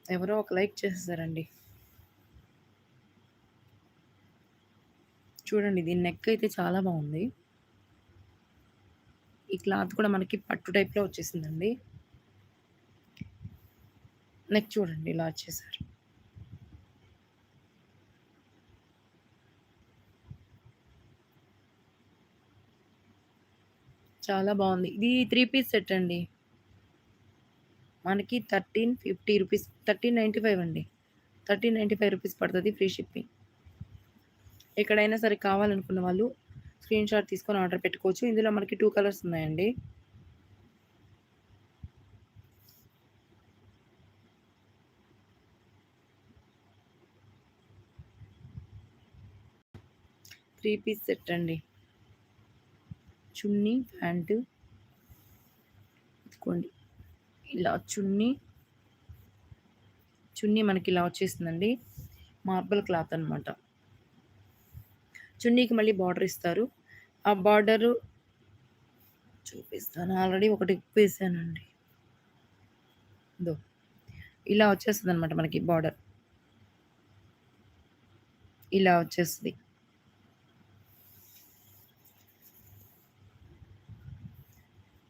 ఎవరో ఒక లైక్ చేసేసారండి. చూడండి దీని నెక్ అయితే చాలా బాగుంది. ఈ క్లాత్ కూడా మనకి పట్టు టైప్‌లో వచ్చేసిందండి. నెక్ చూడండి ఇలా వచ్చేసారు. చాలా బాగుంది. ఇది 3 పీస్ సెట్ అండి. మనకి 1350 రూపీస్, 1395 అండి. 1395 రూపీస్ పడతది, ఫ్రీ షిప్పింగ్. ఎక్కడైనా సరే కావాలనుకున్న వాళ్ళు స్క్రీన్ షాట్ తీసుకొని ఆర్డర్ పెట్టుకోవచ్చు. ఇందులో మనకి 2 కలర్స్ ఉన్నాయండి. త్రీ పీస్ సెట్ అండి. చున్నీ, ప్యాంటు ఇదిగోండి. ఇలా చున్నీ మనకి ఇలా వచ్చేసిందండి. మార్బల్ క్లాత్ అనమాట. చున్నీకి మళ్ళీ బార్డర్ ఇస్తారు. ఆ బార్డరు చూపిస్తాను. ఆల్రెడీ ఒకటి ఇప్పేసానండి. ఇదో ఇలా వచ్చేస్తదనమాట మనకి బార్డర్. ఇలా వచ్చేస్తది.